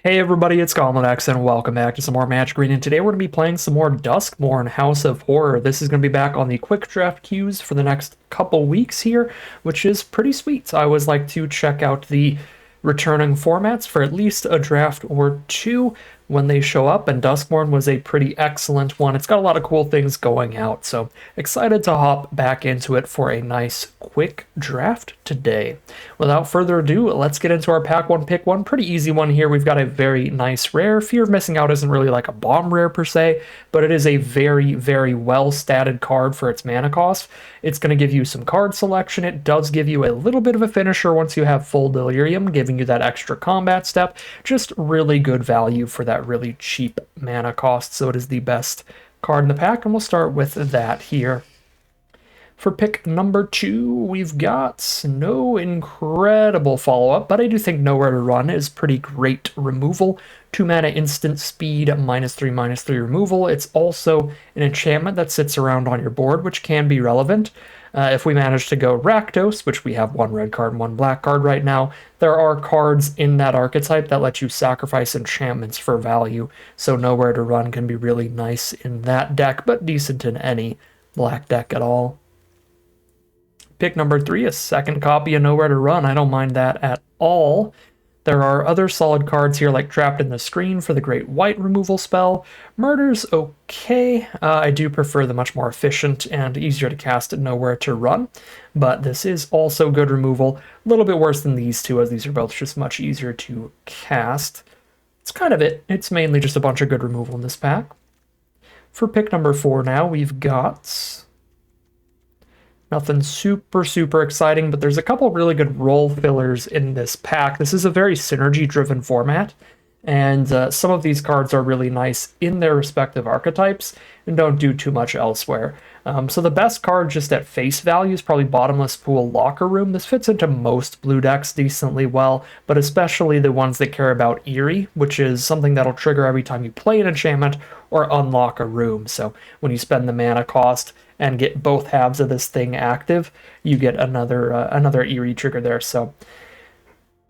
Hey everybody, it's GoblinX and welcome back to some more Magic Arena. Today we're going to be playing some more Duskmourn House of Horror. This is going to be back on the quick draft queues for the next couple weeks here, which is pretty sweet. I always like to check out the returning formats for at least a draft or two when they show up, and Duskmourn was a pretty excellent one. It's got a lot of cool things going out, so excited to hop back into it for a nice quick draft today. Without further ado, let's get into our pack one, pick one. Pretty easy one here. We've got a very nice rare. Fear of Missing Out isn't really like a bomb rare per se, but it is a very, very well statted card for its mana cost. It's going to give you some card selection. It does give you a little bit of a finisher once you have full Delirium, giving you that extra combat step. Just really good value for that really cheap mana cost, so it is the best card in the pack, and we'll start with that here. For pick number 2, we've got no incredible follow-up, but I do think Nowhere to Run is pretty great removal. 2 mana instant speed, -3/-3 removal. It's also an enchantment that sits around on your board, which can be relevant. If we manage to go Rakdos, which we have 1 red card and 1 black card right now, there are cards in that archetype that let you sacrifice enchantments for value, so Nowhere to Run can be really nice in that deck, but decent in any black deck at all. Pick number 3, a second copy of Nowhere to Run. I don't mind that at all. There are other solid cards here like Trapped in the Screen for the Great White removal spell. Murder's okay. I do prefer the much more efficient and easier to cast Nowhere to Run, but this is also good removal. A little bit worse than these two, as these are both just much easier to cast. It's kind of it. It's mainly just a bunch of good removal in this pack. For pick number 4 now, we've got nothing super exciting, but there's a couple really good role fillers in this pack. This is a very synergy-driven format, and some of these cards are really nice in their respective archetypes and don't do too much elsewhere. So the best card just at face value is probably Bottomless Pool Locker Room. This fits into most blue decks decently well, but especially the ones that care about Eerie, which is something that'll trigger every time you play an enchantment or unlock a room. So when you spend the mana cost and get both halves of this thing active, you get another Eerie trigger there. So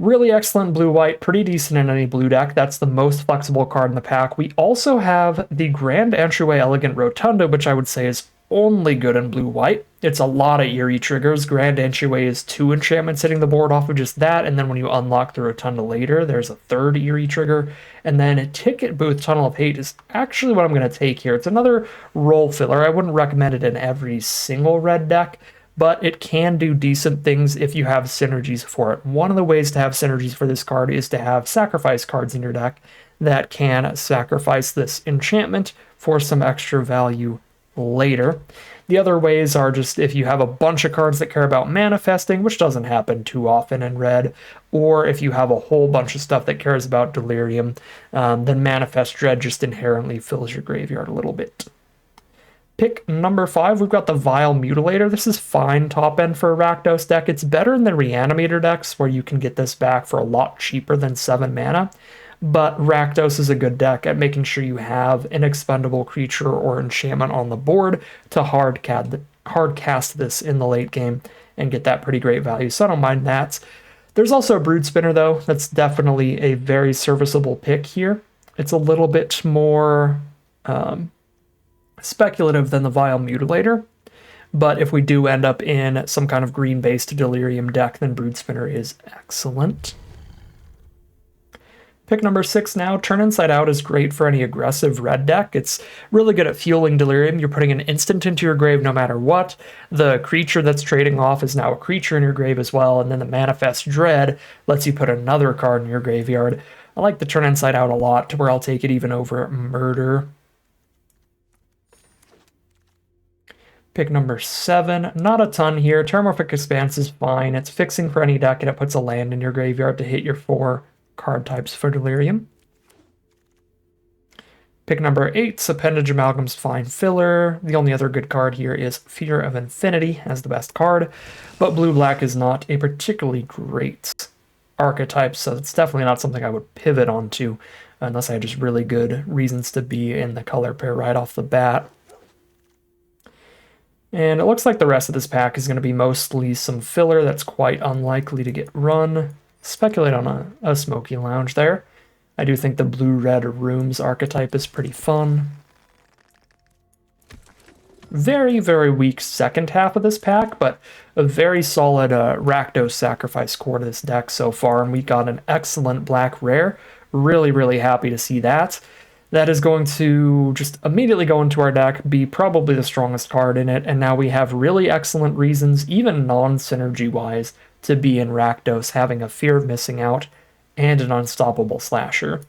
really excellent blue-white, pretty decent in any blue deck. That's the most flexible card in the pack. We also have the Grand Entryway Elegant Rotunda, which I would say is only good in blue-white. It's a lot of Eerie triggers. Grand Entryway is 2 enchantments hitting the board off of just that, and then when you unlock the Rotunda later, there's a 3rd Eerie trigger. And then Ticket Booth Tunnel of Hate is actually what I'm going to take here. It's another role filler. I wouldn't recommend it in every single red deck, but it can do decent things if you have synergies for it. One of the ways to have synergies for this card is to have sacrifice cards in your deck that can sacrifice this enchantment for some extra value later. The other ways are just if you have a bunch of cards that care about manifesting, which doesn't happen too often in red, or if you have a whole bunch of stuff that cares about delirium, then Manifest Dread just inherently fills your graveyard a little bit. Pick number 5, we've got the Vile Mutilator. This is fine top end for a Rakdos deck. It's better than the Reanimator decks, where you can get this back for a lot cheaper than 7 mana. But Rakdos is a good deck at making sure you have an expendable creature or enchantment on the board to hard cast this in the late game and get that pretty great value, so I don't mind that. There's also a Brood Spinner, though. That's definitely a very serviceable pick here. It's a little bit more speculative than the Vile Mutilator, but if we do end up in some kind of green-based Delirium deck, then Brood Spinner is excellent. Pick number 6 now. Turn Inside Out is great for any aggressive red deck. It's really good at fueling Delirium. You're putting an instant into your grave no matter what. The creature that's trading off is now a creature in your grave as well, and then the Manifest Dread lets you put another card in your graveyard. I like the Turn Inside Out a lot, to where I'll take it even over Murder. Pick number 7, not a ton here. Terramorphic Expanse is fine. It's fixing for any deck, and it puts a land in your graveyard to hit your 4 card types for Delirium. Pick number 8, Appendage Amalgam's fine filler. The only other good card here is Fear of Infinity as the best card, but blue-black is not a particularly great archetype, so it's definitely not something I would pivot onto unless I had just really good reasons to be in the color pair right off the bat. And it looks like the rest of this pack is going to be mostly some filler that's quite unlikely to get run. Speculate on a Smoky Lounge there. I do think the blue-red rooms archetype is pretty fun. Very, very weak second half of this pack, but a very solid Rakdos sacrifice core to this deck so far, and we got an excellent black rare. Really, really happy to see that. That is going to just immediately go into our deck, be probably the strongest card in it, and now we have really excellent reasons, even non-synergy-wise, to be in Rakdos, having a Fear of Missing Out and an Unstoppable Slasher.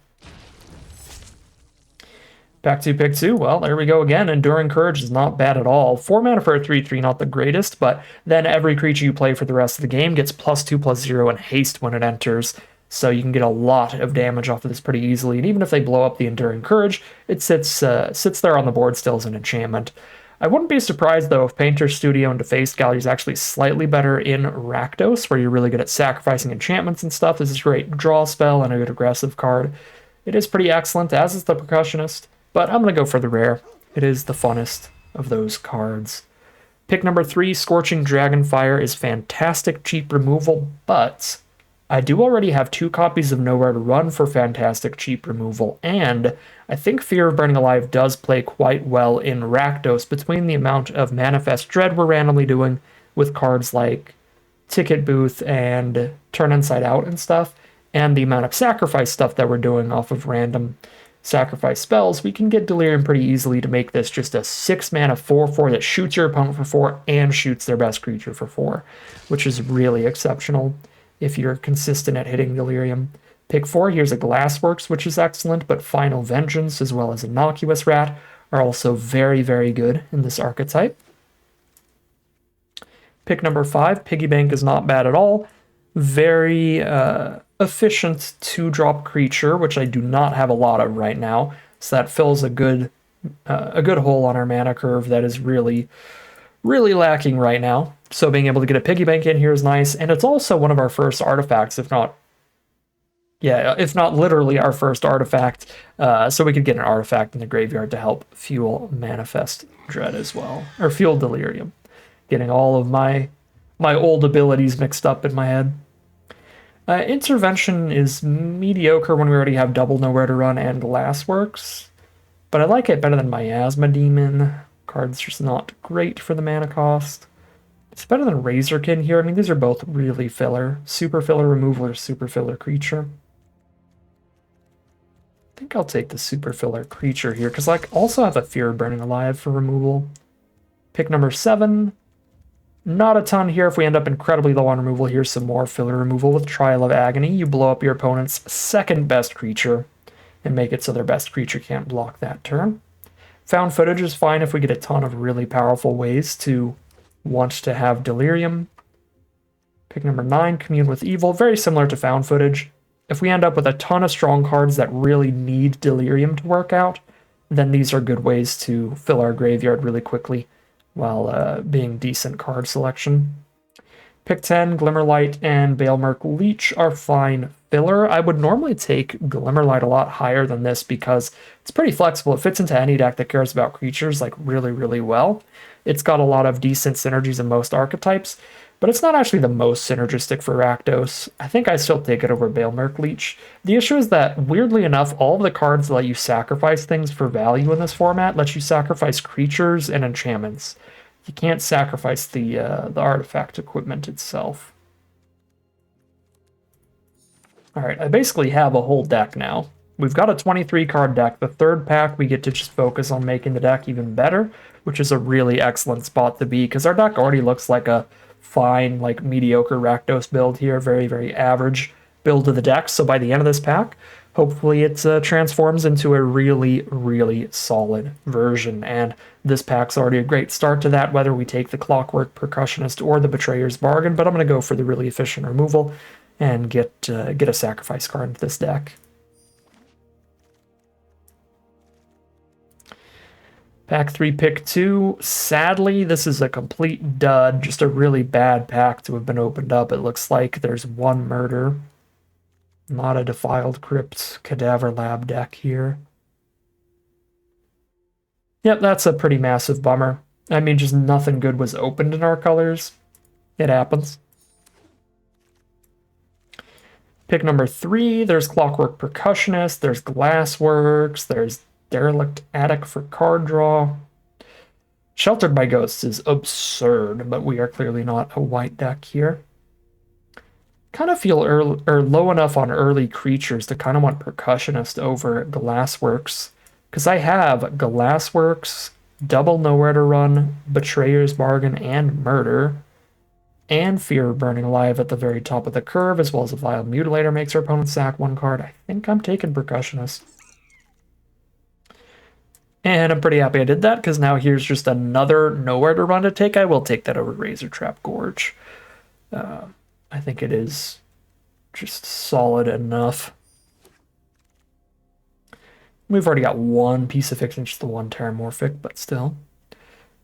Back to pick 2, well, there we go again. Enduring Courage is not bad at all. 4 mana for a 3/3, not the greatest, but then every creature you play for the rest of the game gets +2/+0 and haste when it enters, so you can get a lot of damage off of this pretty easily, and even if they blow up the Enduring Courage, it sits there on the board still as an enchantment. I wouldn't be surprised, though, if Painter's Studio and Defaced Gallery is actually slightly better in Rakdos, where you're really good at sacrificing enchantments and stuff. This is a great draw spell and a good aggressive card. It is pretty excellent, as is the Percussionist. But I'm going to go for the rare. It is the funnest of those cards. Pick number 3, Scorching Dragonfire, is fantastic cheap removal, but I do already have 2 copies of Nowhere to Run for fantastic cheap removal, and I think Fear of Burning Alive does play quite well in Rakdos between the amount of Manifest Dread we're randomly doing with cards like Ticket Booth and Turn Inside Out and stuff, and the amount of sacrifice stuff that we're doing off of random sacrifice spells. We can get Delirium pretty easily to make this just a 6 mana 4/4 that shoots your opponent for 4 and shoots their best creature for 4, which is really exceptional if you're consistent at hitting Delirium. Pick 4, here's a Glassworks, which is excellent, but Final Vengeance as well as Innocuous Rat are also very, very good in this archetype. Pick number 5, Piggy Bank is not bad at all. Very efficient 2-drop creature, which I do not have a lot of right now, so that fills a good hole on our mana curve that is really, really lacking right now. So being able to get a Piggy Bank in here is nice, and it's also one of our first artifacts, if not literally our first artifact, so we could get an artifact in the graveyard to help fuel Manifest Dread as well, or fuel Delirium. Getting all of my old abilities mixed up in my head. Intervention is mediocre when we already have double Nowhere to Run and Glassworks, but I like it better than Miasma Demon. Card's just not great for the mana cost. It's better than Razorkin here. I mean, these are both really filler. Super filler removal or super filler creature. I think I'll take the super filler creature here, because I also have a Fear of Burning Alive for removal. Pick number 7. Not a ton here. If we end up incredibly low on removal, here's some more filler removal with Trial of Agony. You blow up your opponent's second best creature and make it so their best creature can't block that turn. Found Footage is fine if we get a ton of really powerful ways to want to have Delirium. Pick number 9, Commune with Evil. Very similar to Found Footage. If we end up with a ton of strong cards that really need Delirium to work out, then these are good ways to fill our graveyard really quickly while being decent card selection. Pick 10, Glimmerlight and Balemurk Leech are fine filler. I would normally take Glimmerlight a lot higher than this because it's pretty flexible. It fits into any deck that cares about creatures like really, really well. It's got a lot of decent synergies in most archetypes, but it's not actually the most synergistic for Rakdos. I think I still take it over Balemurk Leech. The issue is that, weirdly enough, all of the cards that let you sacrifice things for value in this format let you sacrifice creatures and enchantments. You can't sacrifice the artifact equipment itself. Alright, I basically have a whole deck now. We've got a 23-card deck. The third pack, we get to just focus on making the deck even better, which is a really excellent spot to be, because our deck already looks like a fine, like mediocre Rakdos build here, very, very average build of the deck. So by the end of this pack, hopefully it transforms into a really, really solid version. And this pack's already a great start to that, whether we take the Clockwork Percussionist or the Betrayer's Bargain, but I'm going to go for the really efficient removal and get a sacrifice card into this deck. Pack 3, pick 2. Sadly, this is a complete dud. Just a really bad pack to have been opened up. It looks like there's one murder. Not a Defiled Crypt Cadaver Lab deck here. Yep, that's a pretty massive bummer. I mean, just nothing good was opened in our colors. It happens. Pick number 3, there's Clockwork Percussionist, there's Glassworks, there's Derelict Attic for card draw. Sheltered by Ghosts is absurd, but we are clearly not a white deck here. Kind of feel low enough on early creatures to kind of want Percussionist over Glassworks, because I have Glassworks, Double Nowhere to Run, Betrayer's Bargain, and Murder, and Fear of Burning Alive at the very top of the curve, as well as a Vile Mutilator makes our opponent sack 1 card. I think I'm taking Percussionist. And I'm pretty happy I did that, because now here's just another Nowhere to Run to take. I will take that over Razortrap Gorge. I think it is just solid enough. We've already got one piece of fiction, just the one Terramorphic, but still.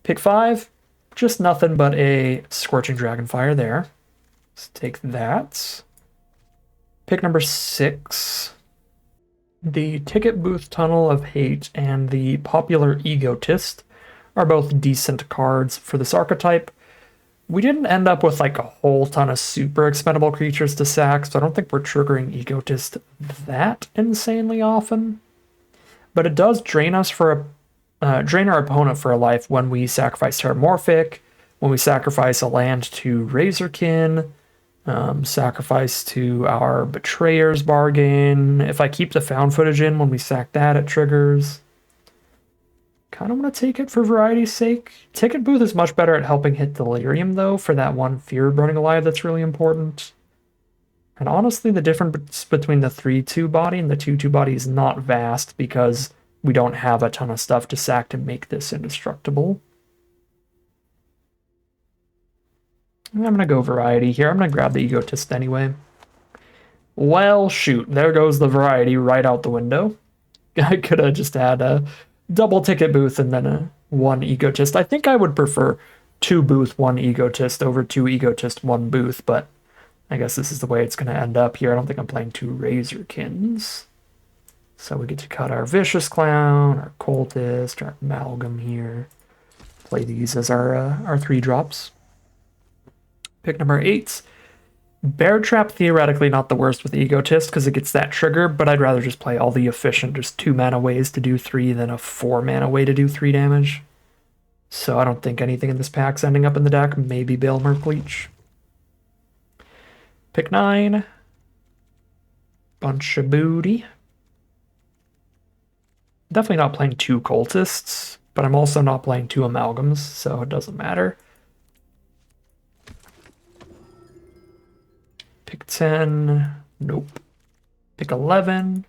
Pick 5, just nothing but a Scorching Dragonfire there. Let's take that. Pick number 6. The Ticket Booth Tunnel of Hate and the Popular Egotist are both decent cards for this archetype. We didn't end up with like a whole ton of super expendable creatures to sack, so I don't think we're triggering Egotist that insanely often. But it does drain us for drain our opponent for a life when we sacrifice Terramorphic, when we sacrifice a land to Razorkin, sacrifice to our Betrayer's Bargain. If I keep the found footage in when we sack that, it triggers. Kind of want to take it for variety's sake. Ticket Booth is much better at helping hit Delirium, though, for that one Fear of Burning Alive that's really important. And honestly, the difference between the 3/2 body and the 2/2 body is not vast, because we don't have a ton of stuff to sack to make this indestructible. I'm going to go variety here. I'm going to grab the Egotist anyway. Well, shoot. There goes the variety right out the window. I could have just had a double Ticket Booth and then a 1 Egotist. I think I would prefer 2 Booth, 1 Egotist over 2 Egotist, 1 Booth, but I guess this is the way it's going to end up here. I don't think I'm playing 2 Razorkins. So we get to cut our Vicious Clown, our Cultist, our Amalgam here. Play these as our 3 drops. Pick number 8. Bear Trap, theoretically not the worst with Egotist, because it gets that trigger, but I'd rather just play all the efficient, just 2 mana ways to do 3 than a 4 mana way to do 3 damage. So I don't think anything in this pack's ending up in the deck. Maybe Balemerc Leech. Pick 9. Bunch of booty. Definitely not playing 2 Cultists, but I'm also not playing 2 Amalgams, so it doesn't matter. Pick 10. Nope. Pick 11.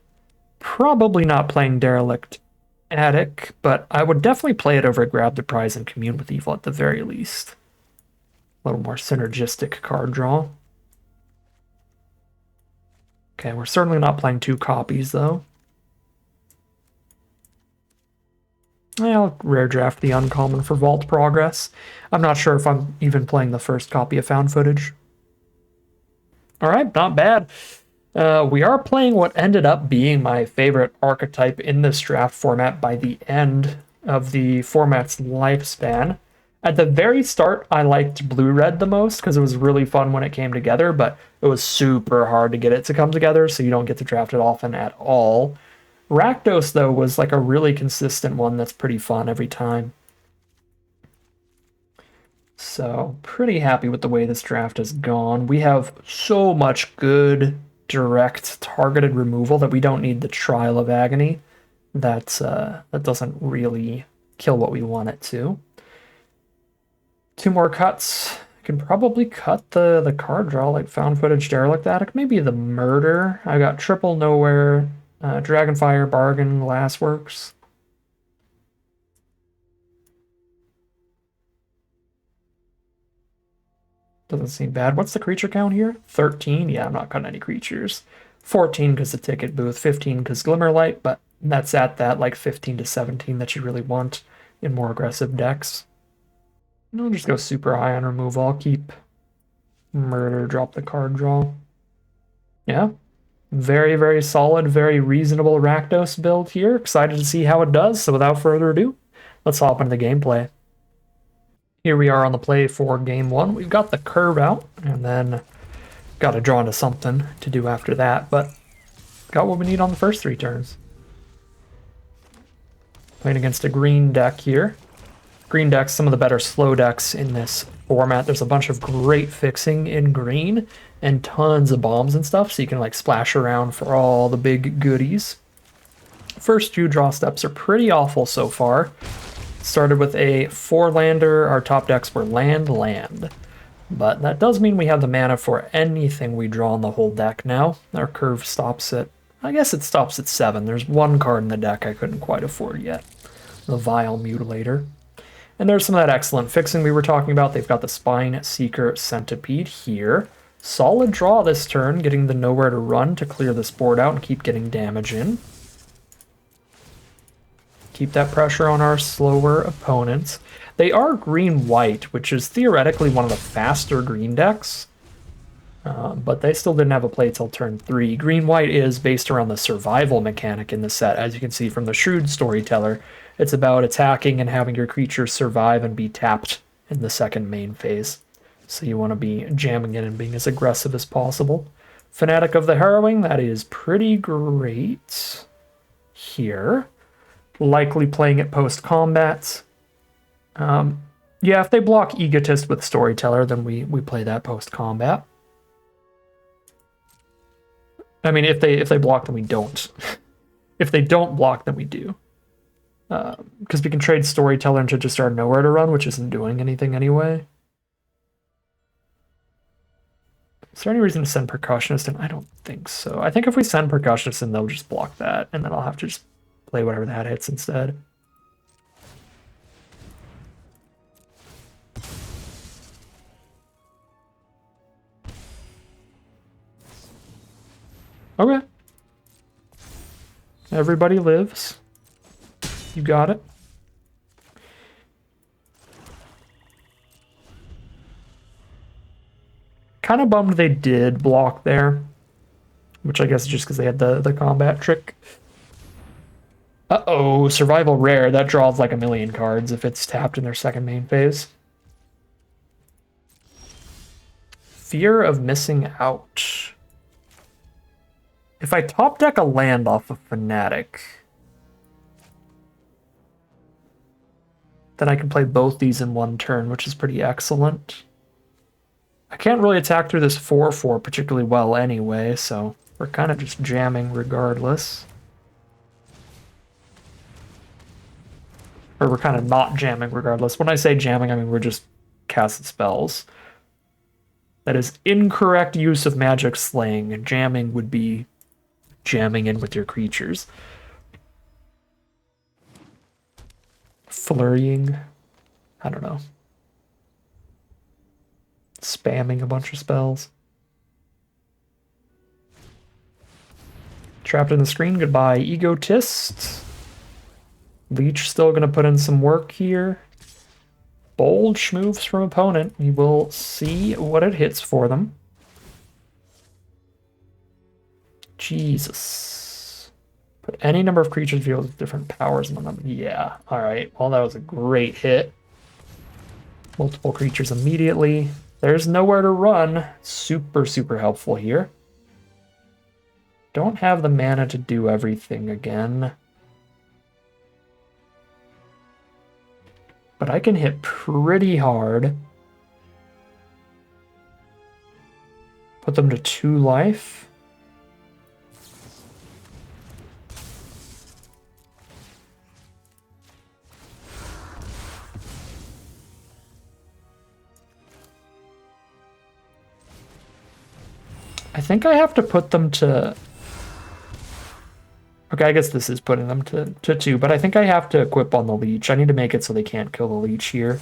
Probably not playing Derelict Attic, but I would definitely play it over Grab the Prize and Commune with Evil at the very least. A little more synergistic card draw. Okay, we're certainly not playing 2 copies, though. I'll rare draft the uncommon for Vault Progress. I'm not sure if I'm even playing the first copy of Found Footage. Alright, not bad. We are playing what ended up being my favorite archetype in this draft format by the end of the format's lifespan. At the very start, I liked Blue-Red the most because it was really fun when it came together, but it was super hard to get it to come together, so you don't get to draft it often at all. Rakdos, though, was like a really consistent one that's pretty fun every time. So, pretty happy with the way this draft has gone. We have so much good, direct, targeted removal that we don't need the Trial of Agony. That doesn't really kill what we want it to. 2 more cuts. I can probably cut the card draw, like Found Footage, Derelict Attic, maybe the Murder. I got Triple Nowhere, Dragonfire, Bargain, Glassworks. Doesn't seem bad. What's the creature count here? 13? Yeah, I'm not cutting any creatures. 14 because the Ticket Booth, 15 because Glimmerlight, but that's at that like 15 to 17 that you really want in more aggressive decks. I'll just go super high on removal. I'll keep Murder, drop the card draw. Yeah. Very, very solid, very reasonable Rakdos build here. Excited to see how it does, so without further ado, let's hop into the gameplay. Here we are on the play for game 1. We've got the curve out, and then got to draw into something to do after that, but got what we need on the first 3 turns. Playing against a green deck here. Green deck's some of the better slow decks in this format. There's a bunch of great fixing in green and tons of bombs and stuff, so you can like splash around for all the big goodies. First 2 draw steps are pretty awful so far. Started with a 4-lander. Our top decks were land. But that does mean we have the mana for anything we draw in the whole deck now. Our curve stops at, I guess it stops at 7. There's 1 card in the deck I couldn't quite afford yet. The Vile Mutilator. And there's some of that excellent fixing we were talking about. They've got the Spine Seeker Centipede here. Solid draw this turn, getting the Nowhere to Run to clear this board out and keep getting damage in. Keep that pressure on our slower opponents. They are green-white, which is theoretically one of the faster green decks. But they still didn't have a play till turn 3. Green-white is based around the survival mechanic in the set, as you can see from the Shrewd Storyteller. It's about attacking and having your creatures survive and be tapped in the second main phase. So you want to be jamming in and being as aggressive as possible. Fanatic of the Harrowing, that is pretty great here. Likely playing it post-combat. Yeah, if they block Egotist with Storyteller, then we play that post-combat. I mean, if they block, then we don't. If they don't block, then we do. Because we can trade Storyteller into just our Nowhere to Run, which isn't doing anything anyway. Is there any reason to send Percussionist in? I don't think so. I think if we send Percussionist in, they'll just block that, and then I'll have to just play whatever that hits instead. Okay. Everybody lives. You got it. Kind of bummed they did block there, which I guess is just because they had the combat trick. Uh-oh, survival rare. That draws like a million cards if it's tapped in their second main phase. Fear of missing out. If I top deck a land off of Fanatic, then I can play both these in one turn, which is pretty excellent. I can't really attack through this 4/4 particularly well anyway, so we're kind of just jamming regardless. Or we're kind of not jamming regardless. When I say jamming, I mean we're just casting spells. That is incorrect use of magic slaying. Jamming would be jamming in with your creatures. Flurrying. I don't know. Spamming a bunch of spells. Trapped in the screen. Goodbye, Egotist. Leech still going to put in some work here. Bold schmoves from opponent. We will see what it hits for them. Jesus. Put any number of creatures fields with different powers in them. Yeah. Alright. Well, that was a great hit. Multiple creatures immediately. There's Nowhere to Run. Super, super helpful here. Don't have the mana to do everything again. But I can hit pretty hard. Put them to 2 life. I think I have to put them to... Okay, I guess this is putting them to 2, but I think I have to equip on the Leech. I need to make it so they can't kill the Leech here.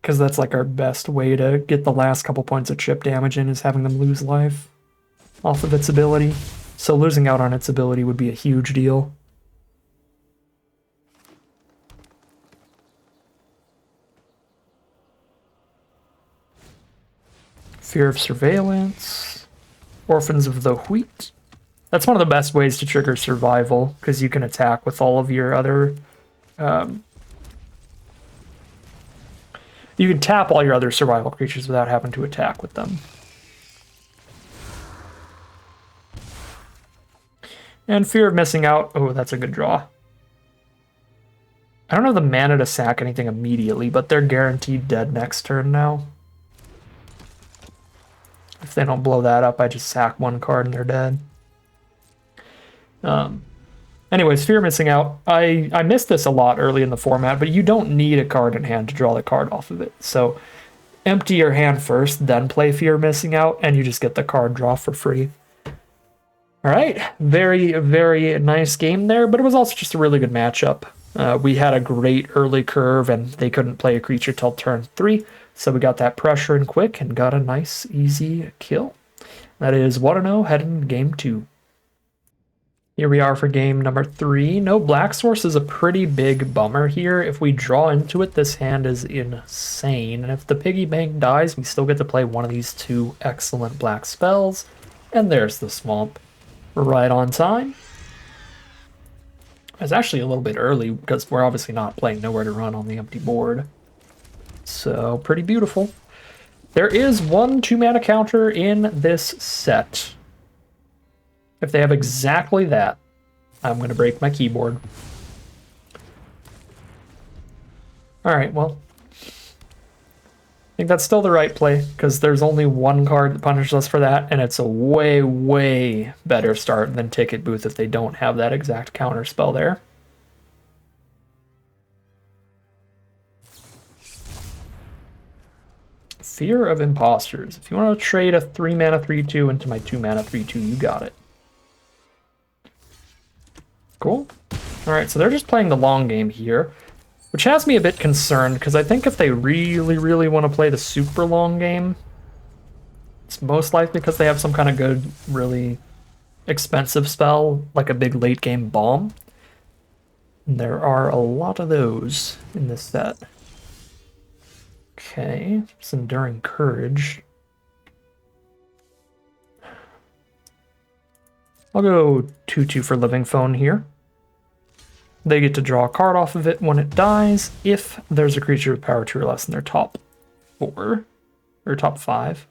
Because that's like our best way to get the last couple points of chip damage in, is having them lose life off of its ability. So losing out on its ability would be a huge deal. Fear of Surveillance. Orphans of the Wheat. That's one of the best ways to trigger survival, because you can attack with all of your other... You can tap all your other survival creatures without having to attack with them. And Fear of Missing Out. Oh, that's a good draw. I don't have the mana to sack anything immediately, but they're guaranteed dead next turn now. If they don't blow that up, I just sack one card and they're dead. Anyways, Fear of Missing Out. I missed this a lot early in the format, but you don't need a card in hand to draw the card off of it. So empty your hand first, then play Fear of Missing Out, and you just get the card draw for free. All right, very, very nice game there, but it was also just a really good matchup. We had a great early curve, and they couldn't play a creature till turn 3, so we got that pressure in quick and got a nice, easy kill. That is 1-0 heading into game 2. Here we are for game number 3. No Black Source is a pretty big bummer here. If we draw into it, this hand is insane, and if the piggy bank dies, we still get to play one of these 2 excellent black spells, and there's the Swamp. Right on time. It's actually a little bit early because we're obviously not playing Nowhere to Run on the empty board. So, pretty beautiful. There is one 2-mana counter in this set. If they have exactly that, I'm going to break my keyboard. Alright, well, I think that's still the right play, because there's only one card that punishes us for that, and it's a way, way better start than Ticket Booth if they don't have that exact counter spell there. Fear of Imposters. If you want to trade a 3-mana 3/2 into my 2-mana 3/2, you got it. Cool. Alright, so they're just playing the long game here, which has me a bit concerned, because I think if they really, really want to play the super long game, it's most likely because they have some kind of good, really expensive spell, like a big late game bomb. And there are a lot of those in this set. Okay, it's Enduring Courage. I'll go 2/2 for Living Phone here. They get to draw a card off of it when it dies, if there's a creature with power 2 or less in their top 4, or top 5.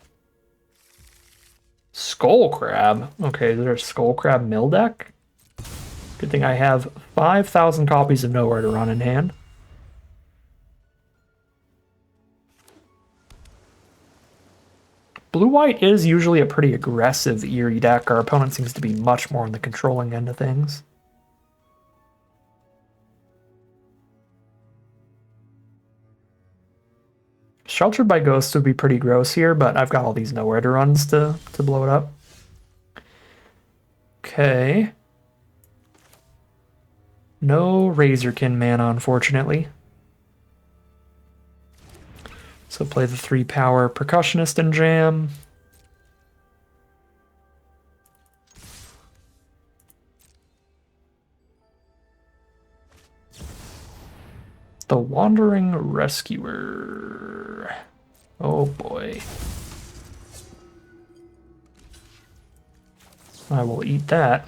Skull Crab. Okay, there's a Skull Crab mill deck. Good thing I have 5,000 copies of Nowhere to Run in hand. Blue-white is usually a pretty aggressive Eerie deck. Our opponent seems to be much more on the controlling end of things. Sheltered by Ghosts would be pretty gross here, but I've got all these Nowhere to Runs to blow it up. Okay. No Razorkin mana, unfortunately. So play the 3-power Percussionist and jam. The Wandering Rescuer. Oh boy. I will eat that.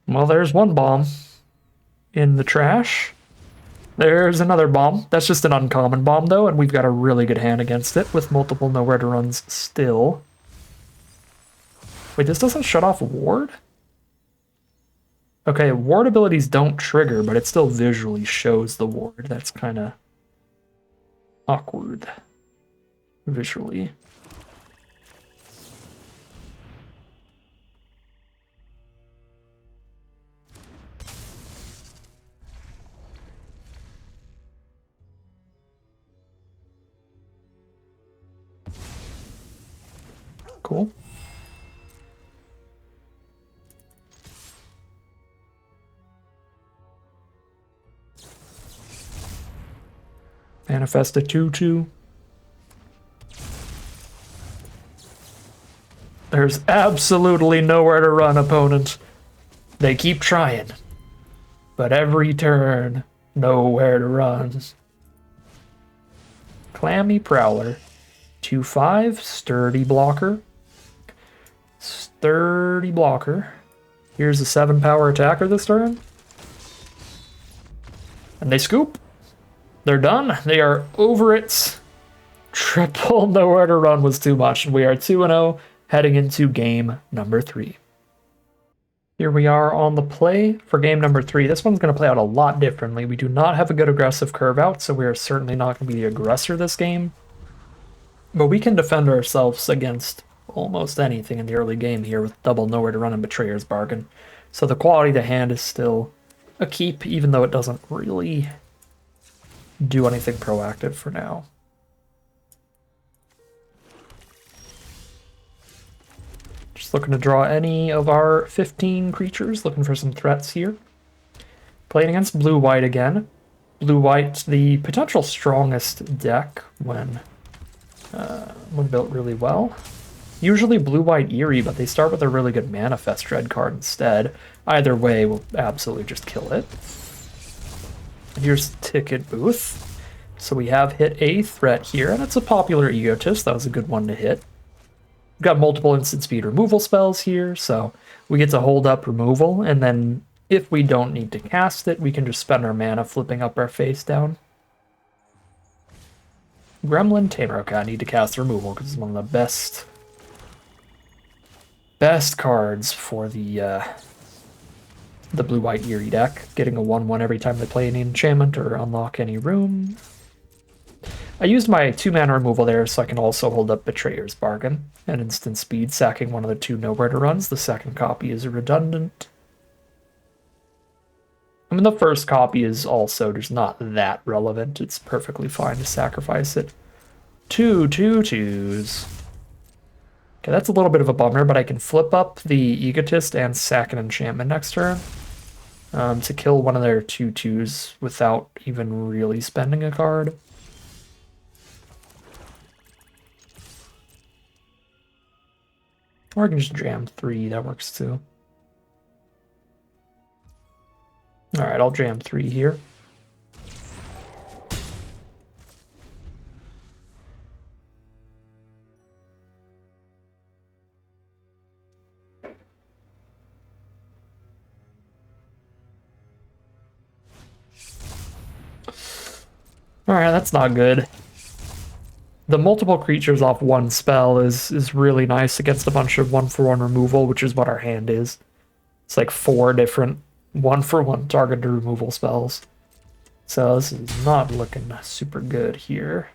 Well, there's one bomb in the trash. There's another bomb. That's just an uncommon bomb, though, and we've got a really good hand against it with multiple Nowhere to Runs still. Wait, this doesn't shut off Ward? Okay, Ward abilities don't trigger, but it still visually shows the Ward. That's kind of awkward visually. Cool. Manifest a 2/2. There's absolutely nowhere to run, opponent. They keep trying, but every turn, nowhere to run. Clammy Prowler. 2/5, sturdy blocker. Sturdy blocker. Here's a 7-power attacker this turn. And they scoop. They're done. They are over it. Triple nowhere to run was too much. We are 2-0 heading into game number 3. Here we are on the play for game number 3. This one's going to play out a lot differently. We do not have a good aggressive curve out, so we are certainly not going to be the aggressor this game. But we can defend ourselves against almost anything in the early game here with double nowhere to run and Betrayer's Bargain. So the quality of the hand is still a keep, even though it doesn't really do anything proactive for now. Just looking to draw any of our 15 creatures, looking for some threats here. Playing against blue-white again. Blue-white, the potential strongest deck when built really well. Usually blue-white Eerie, but they start with a really good Manifest Dread card instead. Either way, we'll absolutely just kill it. Here's Ticket Booth. So we have hit a threat here, and it's a popular Egotist. That was a good one to hit. We've got multiple instant speed removal spells here, so we get to hold up removal, and then if we don't need to cast it, we can just spend our mana flipping up our face down. Gremlin Tamer. Okay, I need to cast removal because it's one of the best cards for the blue-white Eerie deck. Getting a 1/1 every time they play any enchantment or unlock any room. I used my 2-mana removal there so I can also hold up Betrayer's Bargain and instant speed, sacking one of the 2 nowhere to runs. The second copy is redundant. I mean, the first copy is also just not that relevant. It's perfectly fine to sacrifice it. 2 2/2s. Okay, that's a little bit of a bummer, but I can flip up the Egotist and sack an enchantment next turn to kill one of their 2/2s without even really spending a card. Or I can just jam 3, that works too. Alright, I'll jam 3 here. Alright, that's not good. The multiple creatures off one spell is really nice against a bunch of 1/1 removal, which is what our hand is. It's like 4 different 1/1 targeted removal spells. So this is not looking super good here.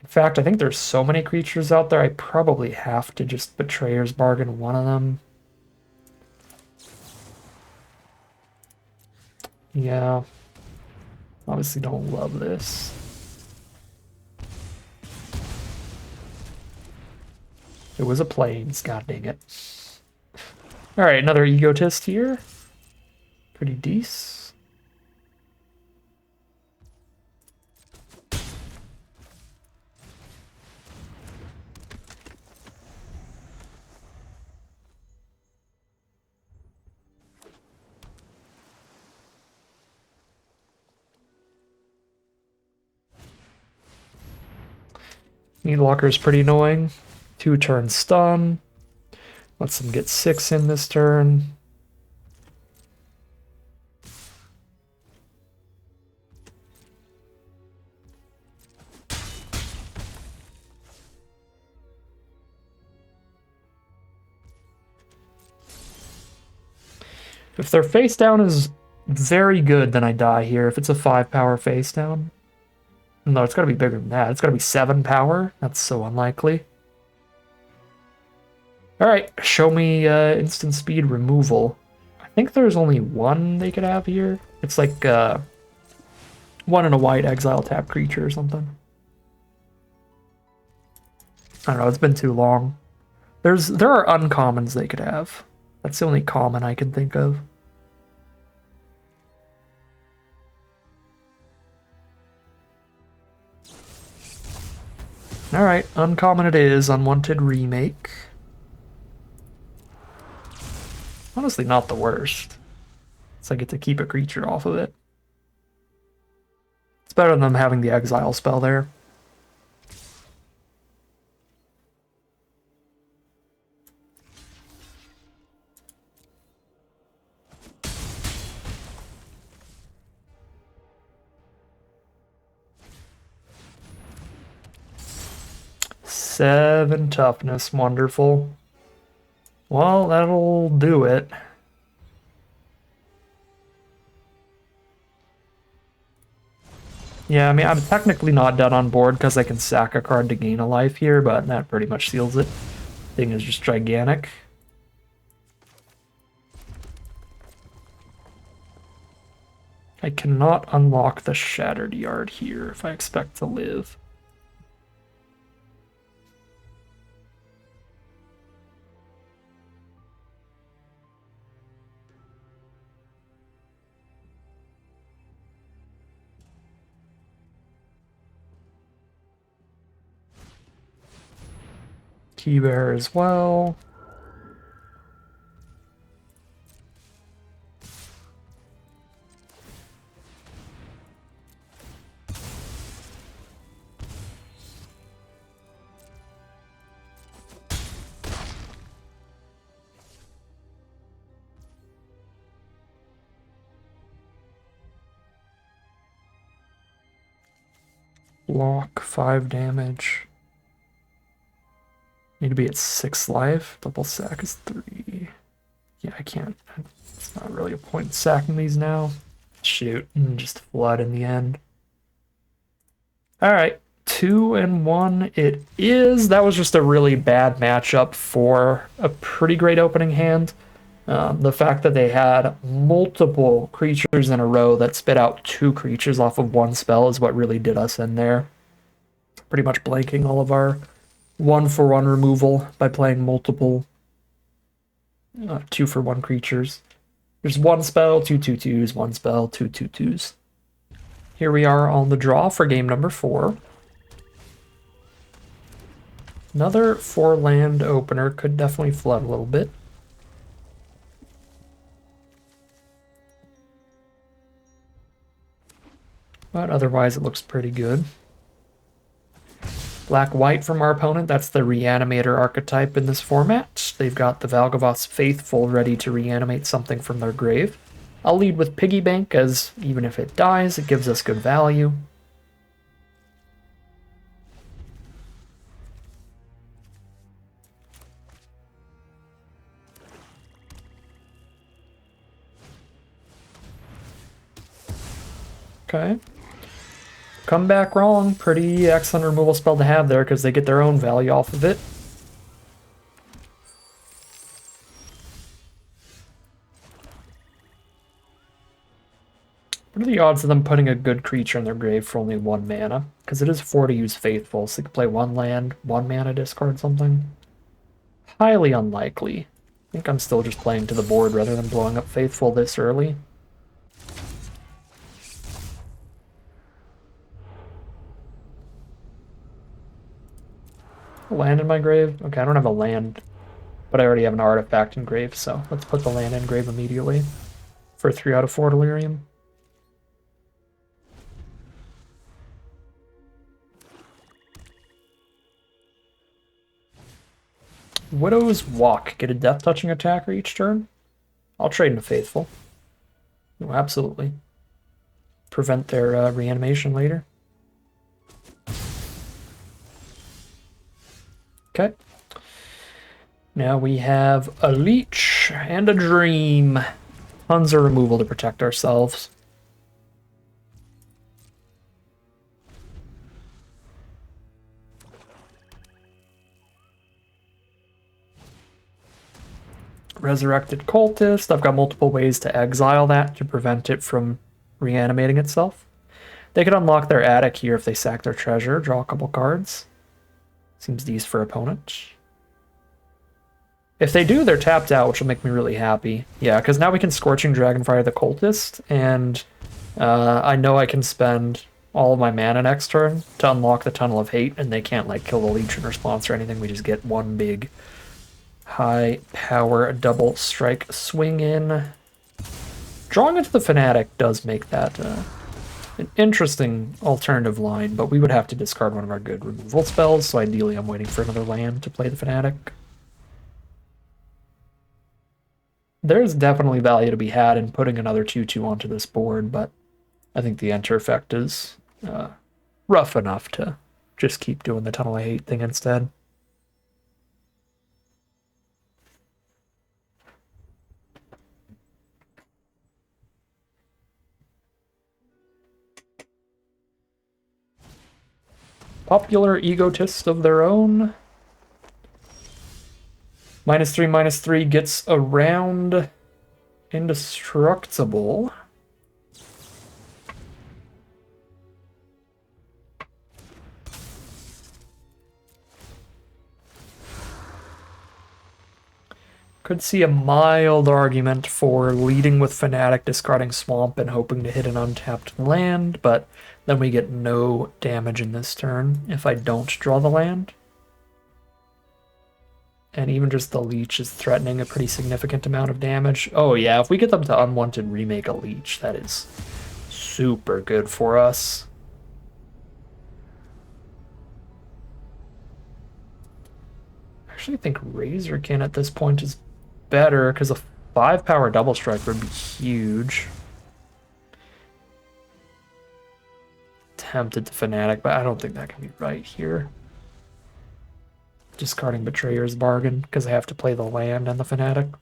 In fact, I think there's so many creatures out there, I probably have to just Betrayer's Bargain one of them. Yeah. Obviously don't love this. It was a plains, god dang it. Alright, another Egotist here. Pretty decent. Needwalker is pretty annoying. 2-turn stun. Lets them get 6 in this turn. If their face down is very good, then I die here. If it's a 5-power face down. No, it's gotta be bigger than that. It's gotta be 7 power. That's so unlikely. Alright, show me instant speed removal. I think there's only one they could have here. It's like 1 in a white exile tap creature or something. I don't know, it's been too long. There are uncommons they could have. That's the only common I can think of. Alright, uncommon it is. Unwanted Remake. Honestly, not the worst. So I get to keep a creature off of it. It's better than them having the exile spell there. 7 toughness, wonderful. Well, that'll do it. Yeah, I mean, I'm technically not done on board because I can sack a card to gain a life here, but that pretty much seals it. Thing is just gigantic. I cannot unlock the Shattered Yard here if I expect to live. Key Bear as well. Block 5 damage. Need to be at 6 life. Double sack is 3. Yeah, I can't. It's not really a point sacking these now. Shoot, and just flood in the end. Alright, 2 and 1 it is. That was just a really bad matchup for a pretty great opening hand. The fact that they had multiple creatures in a row that spit out 2 creatures off of 1 spell is what really did us in there. Pretty much blanking all of our 1-for-1 removal by playing multiple 2-for-1 creatures. There's 1 spell, 2/2/2s, 1 spell, 2/2/2s. Here we are on the draw for game number 4. Another 4-land opener could definitely flood a little bit. But otherwise it looks pretty good. Black-white from our opponent, that's the Reanimator archetype in this format. They've got the Valgavoth's Faithful ready to reanimate something from their grave. I'll lead with Piggy Bank, as even if it dies, it gives us good value. Okay. Come back wrong. Pretty excellent removal spell to have there because they get their own value off of it. What are the odds of them putting a good creature in their grave for only 1 mana? Because it is 4 to use Faithful, so they can play 1 land, 1 mana, discard something. Highly unlikely. I think I'm still just playing to the board rather than blowing up Faithful this early. Land in my grave? Okay, I don't have a land, but I already have an artifact in grave, so let's put the land in grave immediately for 3 out of 4 Delirium. Widow's Walk. Get a death touching attacker each turn? I'll trade into Faithful. Oh, absolutely. Prevent their reanimation later. Okay. Now we have a Leech and a Dream. Tons of removal to protect ourselves. Resurrected Cultist. I've got multiple ways to exile that to prevent it from reanimating itself. They could unlock their attic here if they sack their treasure, draw a couple cards. Seems decent for opponent. If they do, they're tapped out, which will make me really happy. Yeah, because now we can Scorching Dragonfire the Cultist, and I know I can spend all of my mana next turn to unlock the Tunnel of Hate, and they can't like kill the Leech in response or anything. We just get one big high power double strike swing in. Drawing into the Fanatic does make that an interesting alternative line, but we would have to discard one of our good removal spells, so ideally I'm waiting for another land to play the Fanatic. There's definitely value to be had in putting another 2/2 onto this board, but I think the enter effect is rough enough to just keep doing the Tunnel of Hate thing instead. popular egotist of their own. -3/-3 gets around indestructible. Could see a mild argument for leading with Fnatic, discarding Swamp, and hoping to hit an untapped land, but then we get no damage in this turn if I don't draw the land. And even just the Leech is threatening a pretty significant amount of damage. Oh yeah, if we get them to Unwanted Remake a Leech, that is super good for us. I actually think Razorkin at this point is better, because a 5-power double strike would be huge. Tempted to Fnatic, but I don't think that can be right here. Discarding Betrayer's Bargain, because I have to play the land and the Fnatic.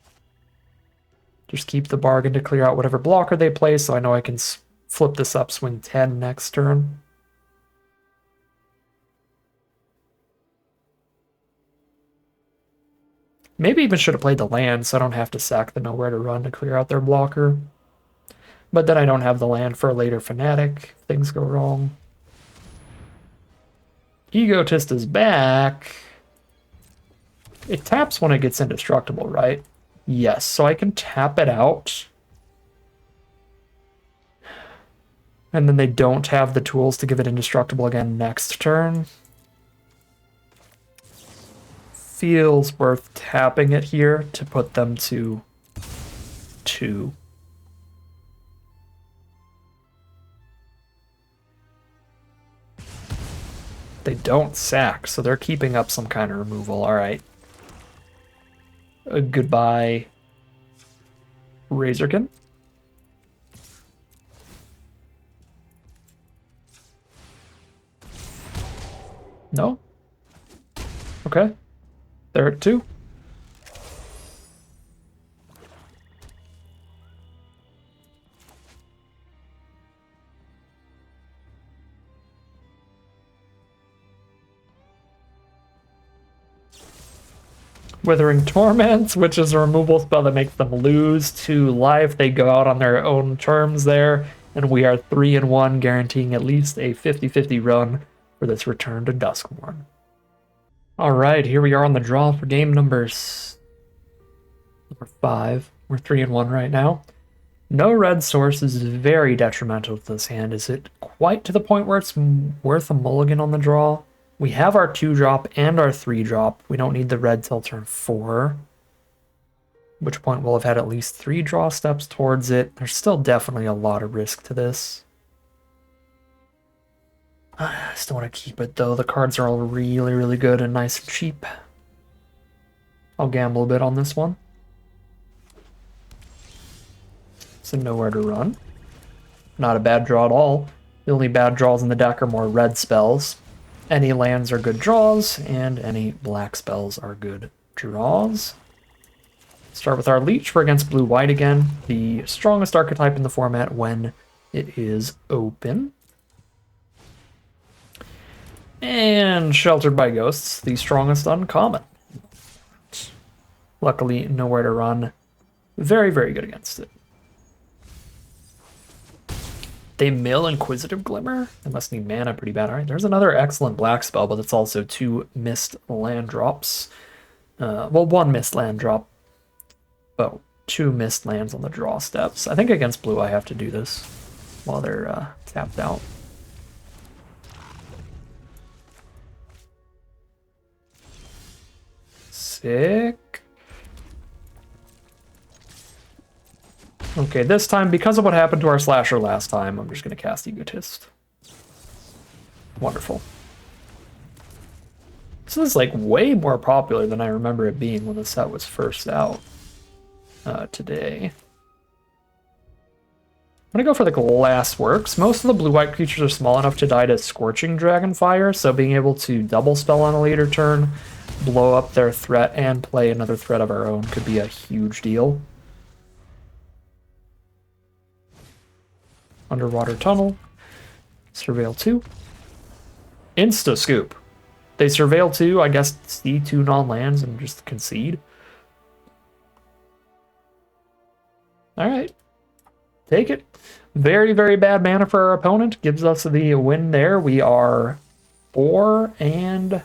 Just keep the Bargain to clear out whatever blocker they play, so I know I can flip this up, swing 10 next turn. Maybe even should have played the land, so I don't have to sack the Nowhere to Run to clear out their blocker. But then I don't have the land for a later Fnatic if things go wrong. Egotist is back. It taps when it gets indestructible, right? Yes, so I can tap it out. And then they don't have the tools to give it indestructible again next turn. Feels worth tapping it here to put them to 2. They don't sack, so they're keeping up some kind of removal. All right. Goodbye, Razorkin. No? Okay. They're at 2. Withering Torment, which is a removal spell that makes them lose 2 life. They go out on their own terms there, and we are 3-1, guaranteeing at least a 50-50 run for this return to Duskmourn. Alright, here we are on the draw for game number 5. We're 3-1 right now. No red source is very detrimental to this hand. Is it quite to the point where it's worth a mulligan on the draw? We have our 2-drop and our 3-drop. We don't need the red till turn 4. At which point we'll have had at least 3 draw steps towards it. There's still definitely a lot of risk to this. I still want to keep it though. The cards are all really, really good and nice and cheap. I'll gamble a bit on this one. So Nowhere to Run. Not a bad draw at all. The only bad draws in the deck are more red spells. Any lands are good draws, and any black spells are good draws. Start with our Leech. We're against blue-white again, the strongest archetype in the format when it is open. And Sheltered by Ghosts, the strongest uncommon. Luckily, Nowhere to Run. Very, very good against it. They mill Inquisitive Glimmer? They must need mana pretty bad. Alright, there's another excellent black spell, but it's also 2 missed land drops. Well, 1 missed land drop. Oh, 2 missed lands on the draw steps. I think against blue I have to do this while they're tapped out. Sick. Okay, this time, because of what happened to our Slasher last time, I'm just going to cast Egotist. Wonderful. This is like way more popular than I remember it being when the set was first out today. I'm going to go for the Glassworks. Most of the blue-white creatures are small enough to die to Scorching Dragonfire, so being able to double spell on a later turn, blow up their threat, and play another threat of our own could be a huge deal. Underwater Tunnel, Surveil 2. Insta scoop. They surveil 2, I guess see 2 non-lands and just concede. Alright. Take it. Very, very bad mana for our opponent. Gives us the win there. We are 4-1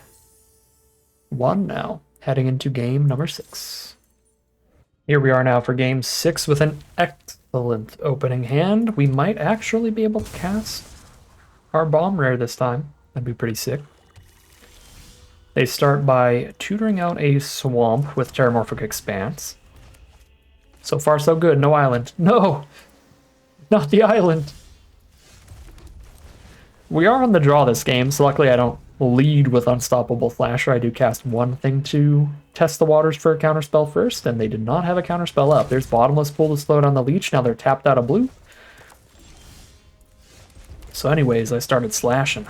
now, heading into game number 6. Here we are now for game 6 with an excellent opening hand. We might actually be able to cast our bomb rare this time. That'd be pretty sick. They start by tutoring out a swamp with Terramorphic Expanse. So far, so good. No island. No! Not the island! We are on the draw this game, so luckily I don't lead with Unstoppable Flasher. I do cast one thing to test the waters for a counterspell first, and they did not have a counterspell up. There's Bottomless Pool to slow down the leech. Now they're tapped out of blue. So anyways, I started slashing.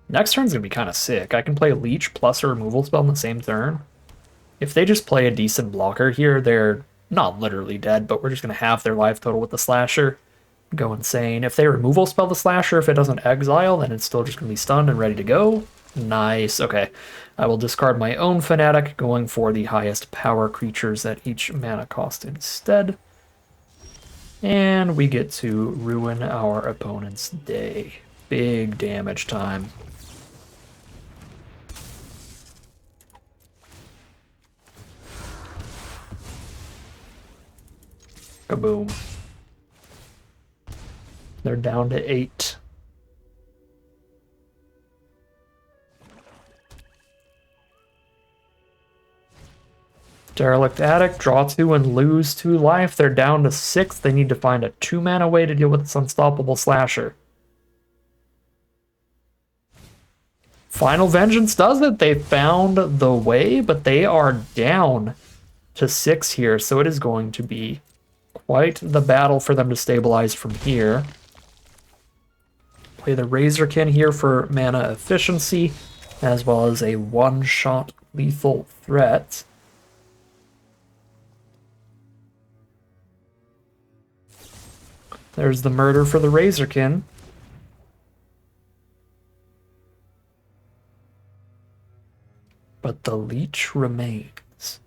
Next turn's gonna be kind of sick. I can play Leech plus a removal spell in the same turn. If they just play a decent blocker here, they're not literally dead, but we're just gonna have their life total with the Slasher. Go insane. If they removal spell the Slasher, if it doesn't exile, then it's still just gonna be stunned and ready to go. Nice, okay. I will discard my own Fanatic, going for the highest power creatures at each mana cost instead. And we get to ruin our opponent's day. Big damage time. Kaboom. They're down to 8. Derelict Attic, draw 2 and lose 2 life. They're down to 6. They need to find a 2-mana way to deal with this Unstoppable Slasher. Final Vengeance does it. They found the way, but they are down to 6 here, so it is going to be quite the battle for them to stabilize from here. Play the Razorkin here for mana efficiency, as well as a one-shot lethal threat. There's the murder for the Razorkin. But the Leech remains.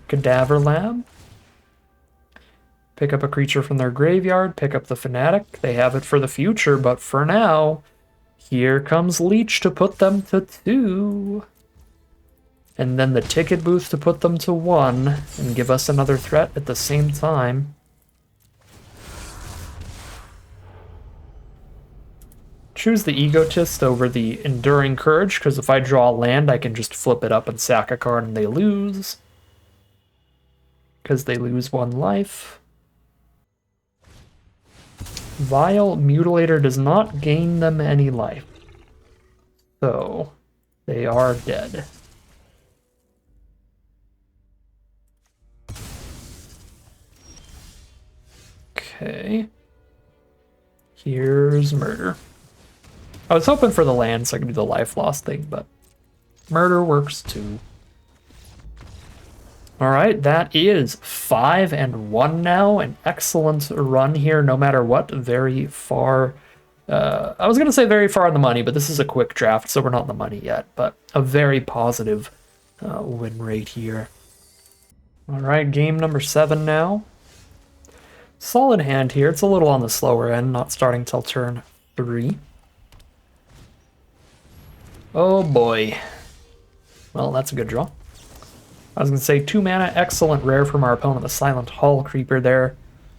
Cadaver Lab. Pick up a creature from their graveyard, pick up the Fanatic. They have it for the future, but for now, here comes Leech to put them to 2. And then the Ticket Booth to put them to 1, and give us another threat at the same time. Choose the Egotist over the Enduring Courage, because if I draw land, I can just flip it up and sack a card and they lose. Because they lose 1 life. Vile Mutilator does not gain them any life. So, they are dead. Okay. Here's Murder. I was hoping for the land so I could do the life loss thing, but Murder works too. All right, that is 5-1 now. An excellent run here, no matter what. Very far. I was going to say very far on the money, but this is a quick draft, so we're not in the money yet. But a very positive win rate here. All right, game number 7 now. Solid hand here. It's a little on the slower end, not starting till turn 3. Oh boy. Well, that's a good draw. I was going to say 2 mana, excellent rare from our opponent, the Silent Hall Creeper there.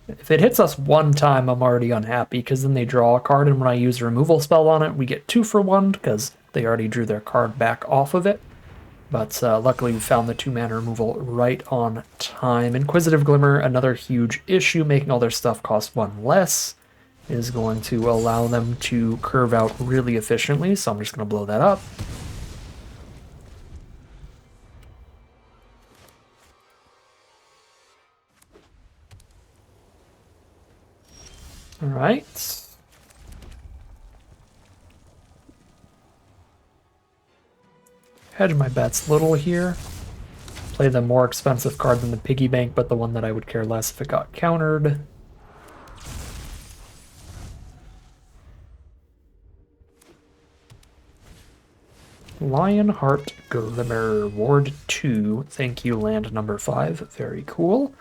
If it hits us 1 time, I'm already unhappy, because then they draw a card, and when I use a removal spell on it, we get 2 for 1, because they already drew their card back off of it. But luckily we found the 2 mana removal right on time. Inquisitive Glimmer, another huge issue, making all their stuff cost 1 less, is going to allow them to curve out really efficiently, so I'm just going to blow that up. All right. hedge my bets a little here. Play the more expensive card than the piggy bank, but the one that I would care less if it got countered. Lionheart Glimmer, Ward 2. Thank you, land number 5. Very cool.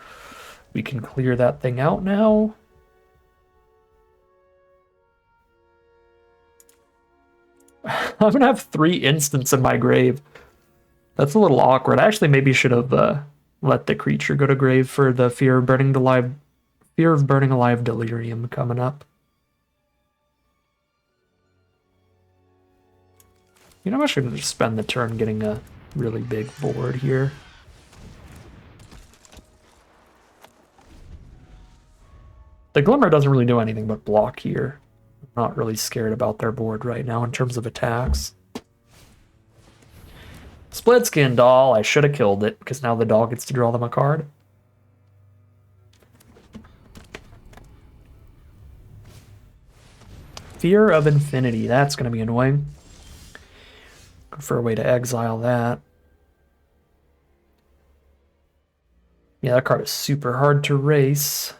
We can clear that thing out now. I'm gonna have 3 instants in my grave. That's a little awkward. I actually maybe should have let the creature go to grave for the Fear of Burning Alive Delirium coming up. You know, I should just spend the turn getting a really big board here. The Glimmer doesn't really do anything but block here. I'm not really scared about their board right now in terms of attacks. Split Skin Doll, I should have killed it, because now the doll gets to draw them a card. Fear of Infinity, that's going to be annoying. Good for a way to exile that. Yeah, that card is super hard to race.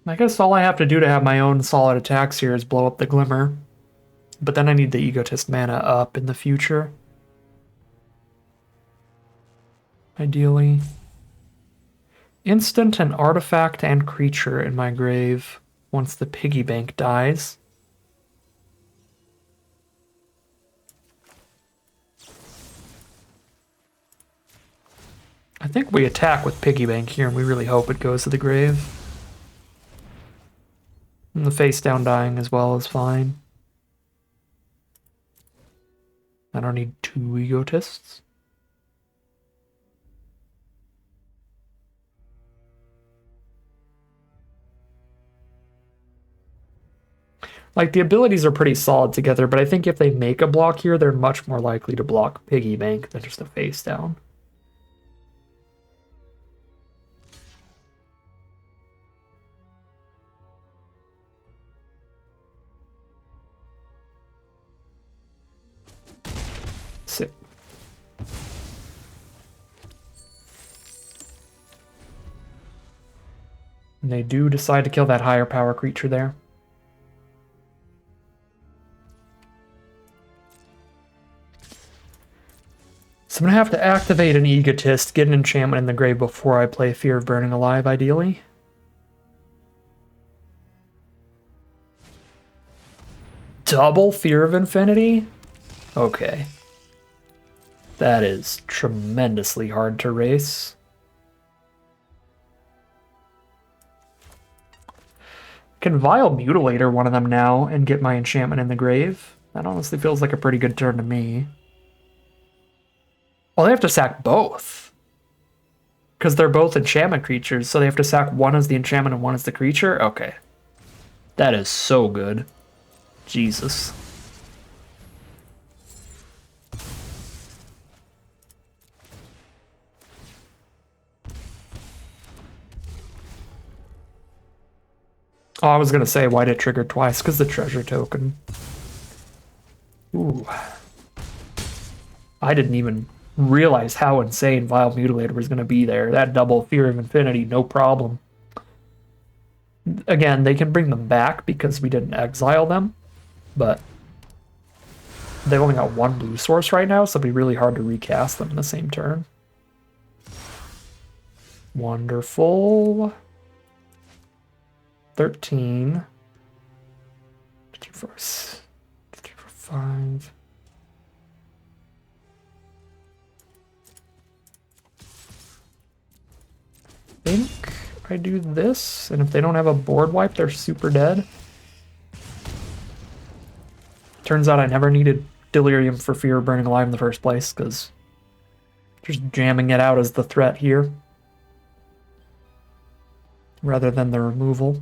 I guess all I have to do to have my own solid attacks here is blow up the Glimmer. But then I need the Egotist mana up in the future. Ideally. Instant and artifact and creature in my grave once the piggy bank dies. I think we attack with piggy bank here and we really hope it goes to the grave. And the face down dying as well is fine. I don't need 2 Egotists. Like, the abilities are pretty solid together, but I think if they make a block here, they're much more likely to block piggy bank than just a face down. Sick. And they do decide to kill that higher power creature there. So I'm going to have to activate an Egotist, get an enchantment in the grave before I play Fear of Burning Alive, ideally. Double Fear of Infinity? Okay. That is tremendously hard to race. Can Vile Mutilator one of them now and get my enchantment in the grave? That honestly feels like a pretty good turn to me. Well, they have to sack both. Because they're both enchantment creatures, so they have to sack one as the enchantment and one as the creature? Okay. That is so good. Jesus. Oh, I was going to say, why did it trigger twice? Because the treasure token. Ooh. I didn't even realize how insane Vile Mutilator was going to be there. That double Fear of Infinity, no problem. Again, they can bring them back because we didn't exile them, but they've only got 1 blue source right now, so it'd be really hard to recast them in the same turn. Wonderful. 13. 2, 4, 3, 4, 5. I think I do this, and if they don't have a board wipe, they're super dead. Turns out I never needed Delirium for Fear of Burning Alive in the first place, because just jamming it out as the threat here, rather than the removal.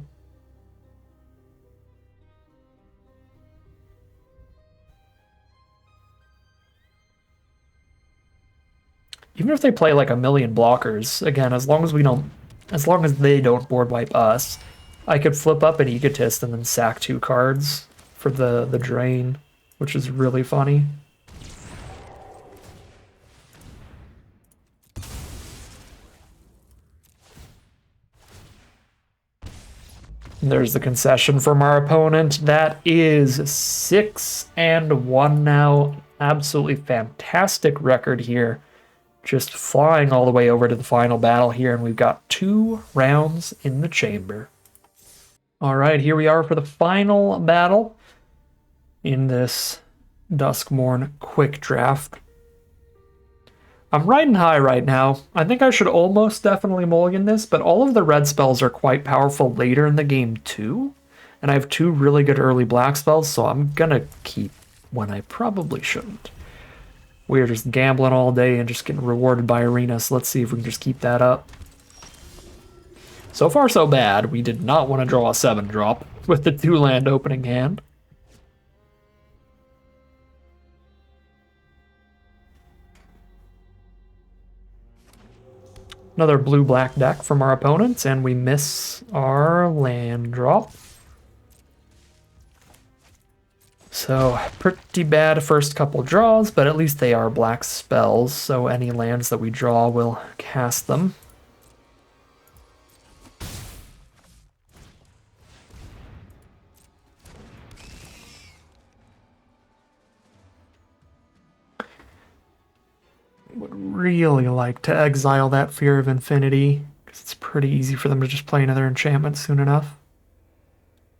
Even if they play like a million blockers, again, as long as they don't board wipe us, I could flip up an Egotist and then sack 2 cards for the drain, which is really funny. There's the concession from our opponent. That is 6-1 now. Absolutely fantastic record here. Just flying all the way over to the final battle here, and we've got 2 rounds in the chamber. All right, here we are for the final battle in this Duskmourn quick draft. I'm riding high right now. I think I should almost definitely mulligan this, but all of the red spells are quite powerful later in the game too. And I have 2 really good early black spells, so I'm gonna keep when I probably shouldn't. We're just gambling all day and just getting rewarded by arena, so let's see if we can just keep that up. So far so bad. We did not want to draw a 7-drop with the 2-land opening hand. Another blue-black deck from our opponents, and we miss our land drop. So, pretty bad first couple draws, but at least they are black spells, so any lands that we draw will cast them. Would really like to exile that Fear of Infinity, because it's pretty easy for them to just play another enchantment soon enough.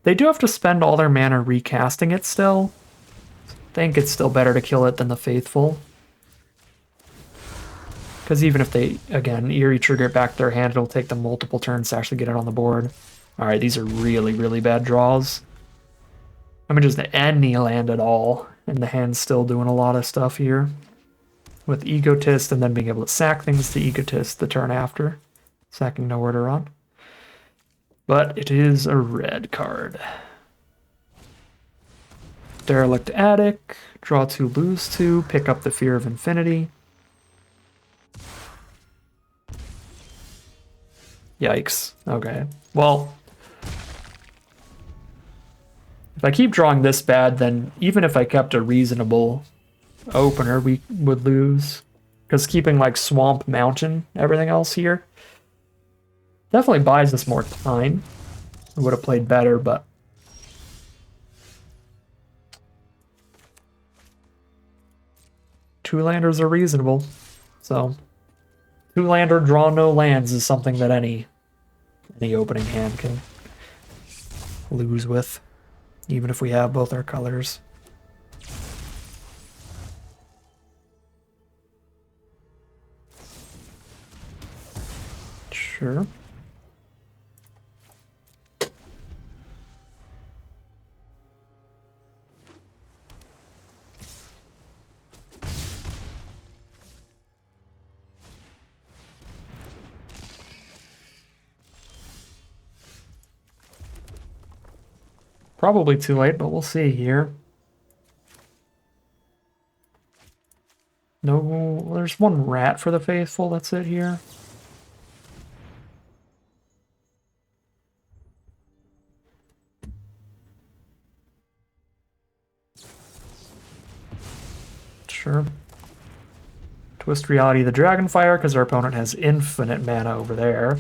They do have to spend all their mana recasting it still. I think it's still better to kill it than the Faithful. Because even if they, again, Eerie trigger it back to their hand, it'll take them multiple turns to actually get it on the board. Alright, these are really, really bad draws. I mean, just any land at all, and the hand's still doing a lot of stuff here. With Egotist, and then being able to sack things to Egotist the turn after. Sacking nowhere to run. But it is a red card. Derelict Attic, draw 2, lose 2, pick up the Fear of Infinity. Yikes. Okay. Well, if I keep drawing this bad, then even if I kept a reasonable opener, we would lose. Because keeping like Swamp, Mountain, everything else here definitely buys us more time. I would have played better, but two-landers are reasonable. So, two-lander, draw no lands is something that any opening hand can lose with, even if we have both our colors. Sure. Probably too late, but we'll see here. No, there's one rat for the Faithful, that's it here. Sure. Twist Reality the Dragonfire, because our opponent has infinite mana over there.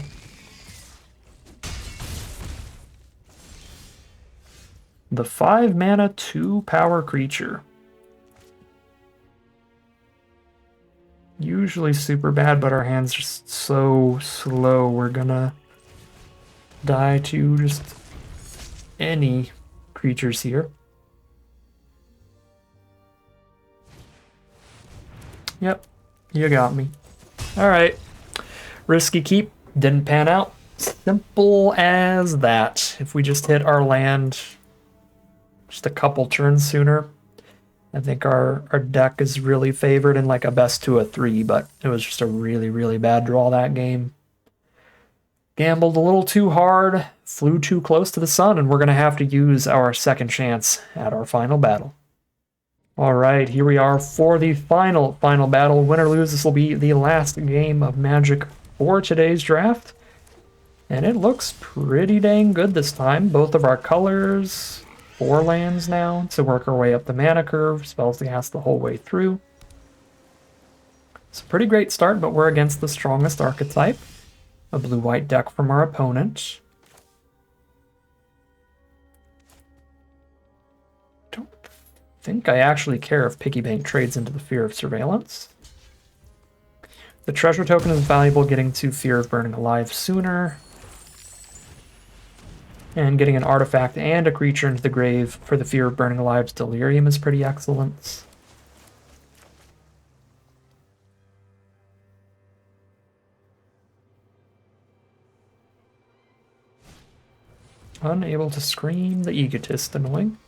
The 5 mana, 2 power creature. Usually super bad, but our hand's just so slow. We're gonna die to just any creatures here. Yep, you got me. Alright. Risky keep, didn't pan out. Simple as that. If we just hit our land just a couple turns sooner, I think our deck is really favored in like a best 2 of 3, but it was just a really, really bad draw that game. Gambled a little too hard, flew too close to the sun, and we're going to have to use our second chance at our final battle. All right, here we are for the final battle. Win or lose, this will be the last game of Magic for today's draft. And it looks pretty dang good this time. Both of our colors, 4 lands now to work our way up the mana curve, spells to cast the whole way through. It's a pretty great start, but we're against the strongest archetype. A blue-white deck from our opponent. Don't think I actually care if Piggy Bank trades into the Fear of Surveillance. The treasure token is valuable, getting to Fear of Burning Alive sooner. And getting an artifact and a creature into the grave for the Fear of Burning Alive's Delirium is pretty excellent. Unable to scream, the Egotist, annoying.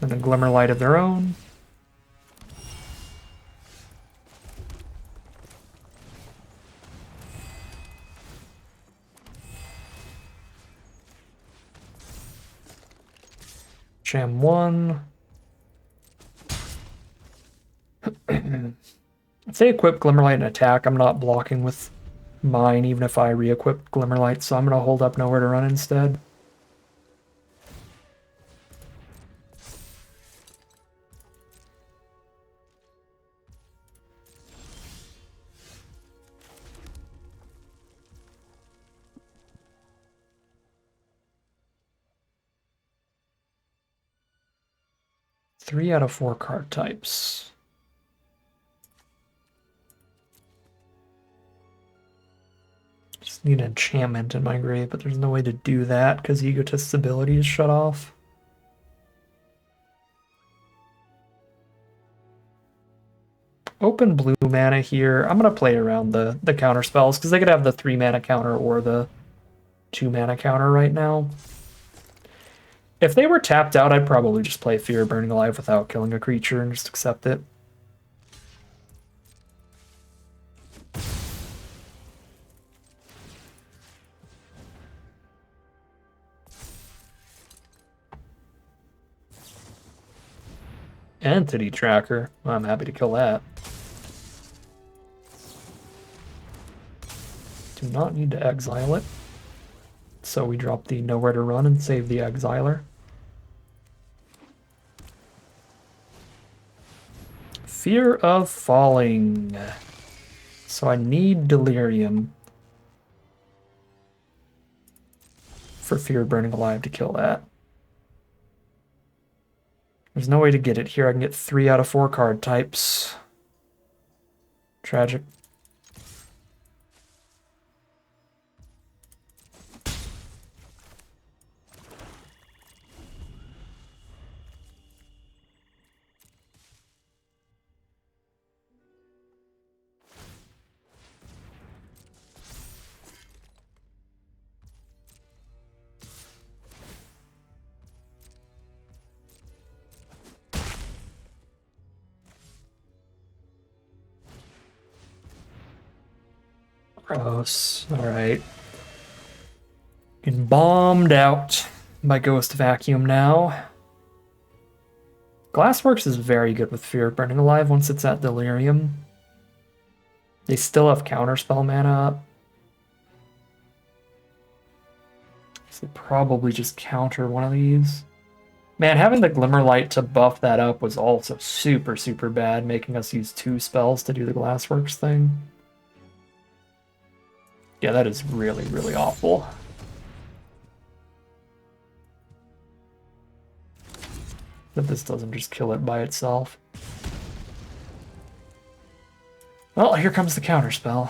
And a Glimmer Light of their own. Jam 1. If they equip Glimmerlight and attack, I'm not blocking with mine, even if I re-equip Glimmerlight, so I'm going to hold up Nowhere to Run instead. Three out of 4 card types. Just need an enchantment in my grave, but there's no way to do that because Egotist's ability is shut off. Open blue mana here. I'm going to play around the counter spells because they could have the 3 mana counter or the 2 mana counter right now. If they were tapped out, I'd probably just play Fear of Burning Alive without killing a creature and just accept it. Entity Tracker. Well, I'm happy to kill that. Do not need to exile it. So we drop the Nowhere to Run and save the Exiler. Fear of Falling. So I need Delirium for Fear of Burning Alive to kill that. There's no way to get it here. I can get 3 out of 4 card types. Tragic. Gross. Alright. Getting bombed out by Ghost Vacuum now. Glassworks is very good with Fear of Burning Alive once it's at Delirium. They still have counterspell mana up. So they probably just counter one of these. Man, having the Glimmerlight to buff that up was also super, super bad, making us use 2 spells to do the Glassworks thing. Yeah, that is really, really awful. That this doesn't just kill it by itself. Well, here comes the counterspell.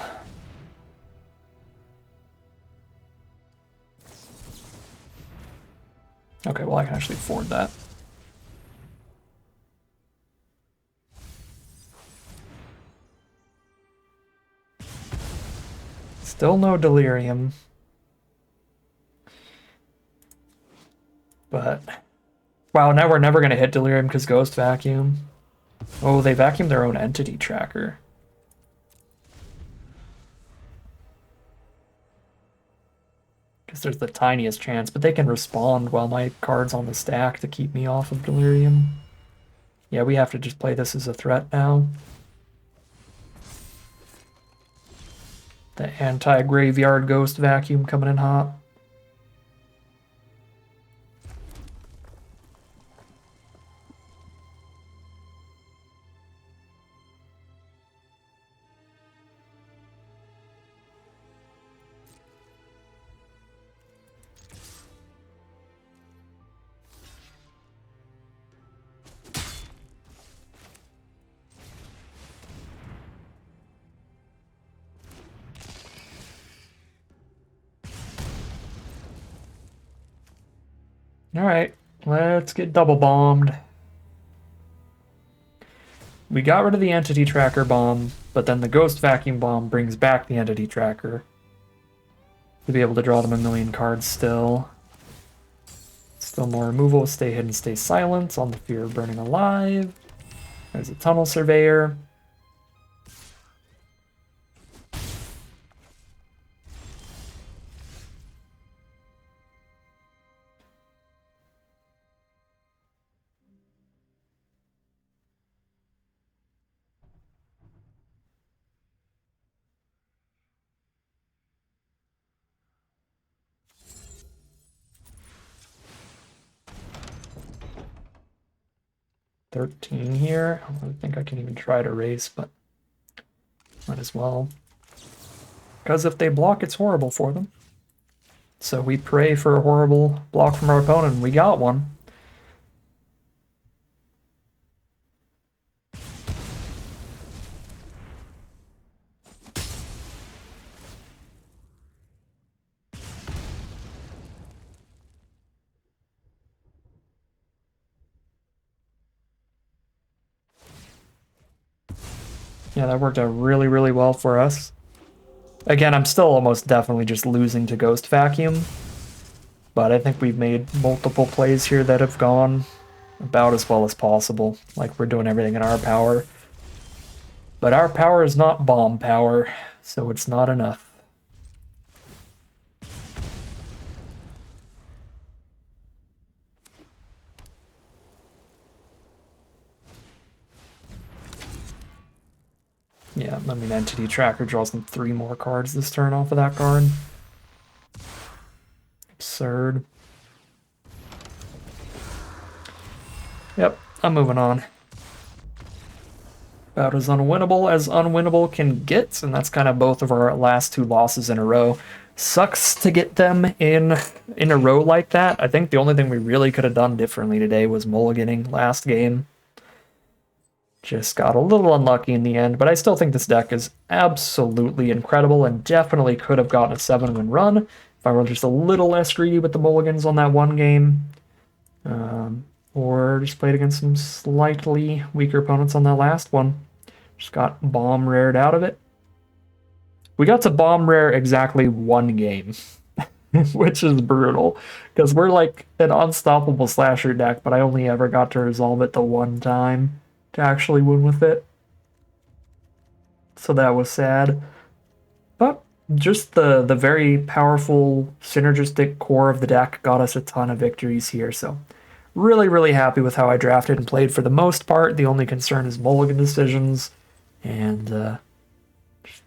Okay, well I can actually afford that. Still no Delirium. But... wow, now we're never going to hit Delirium because Ghost Vacuum. Oh, they vacuumed their own Entity Tracker. Because there's the tiniest chance, but they can respond while my card's on the stack to keep me off of Delirium. Yeah, we have to just play this as a threat now. The anti-graveyard ghost vacuum coming in hot. Alright, let's get double bombed. We got rid of the entity tracker bomb, but then the ghost vacuum bomb brings back the entity tracker to be able to draw them a million cards still. Still more removal, stay hidden, stay silent on the fear of burning alive. There's a tunnel surveyor. $13 here. I don't think I can even try to race, but might as well. Because if they block, it's horrible for them. So we pray for a horrible block from our opponent, and we got one. Yeah, that worked out really, really well for us. Again, I'm still almost definitely just losing to Ghost Vacuum, but I think we've made multiple plays here that have gone about as well as possible. Like, we're doing everything in our power. But our power is not bomb power, so it's not enough. Yeah, I mean, Entity Tracker draws them 3 more cards this turn off of that card. Absurd. Yep, I'm moving on. About as unwinnable can get, and that's kind of both of our last 2 losses in a row. Sucks to get them in a row like that. I think the only thing we really could have done differently today was mulliganing last game. Just got a little unlucky in the end, but I still think this deck is absolutely incredible and definitely could have gotten a 7-win run if I were just a little less greedy with the mulligans on that one game. Or just played against some slightly weaker opponents on that last one. Just got bomb rared out of it. We got to bomb rare exactly 1 game, which is brutal, because we're like an unstoppable slasher deck, but I only ever got to resolve it the 1 time to actually win with it. So that was sad. But just the very powerful synergistic core of the deck got us a ton of victories here, so really, really happy with how I drafted and played for the most part. The only concern is mulligan decisions and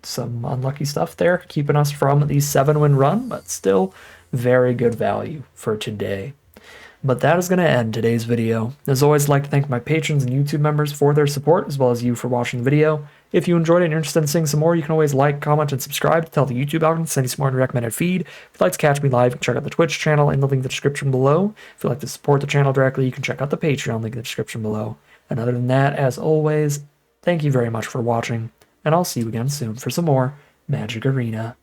some unlucky stuff there, keeping us from the 7-win run, but still very good value for today. But that is going to end today's video. As always, I'd like to thank my patrons and YouTube members for their support, as well as you for watching the video. If you enjoyed it and you're interested in seeing some more, you can always like, comment, and subscribe to tell the YouTube algorithm to send you some more in the recommended feed. If you'd like to catch me live, you can check out the Twitch channel in the link in the description below. If you'd like to support the channel directly, you can check out the Patreon link in the description below. And other than that, as always, thank you very much for watching, and I'll see you again soon for some more Magic Arena.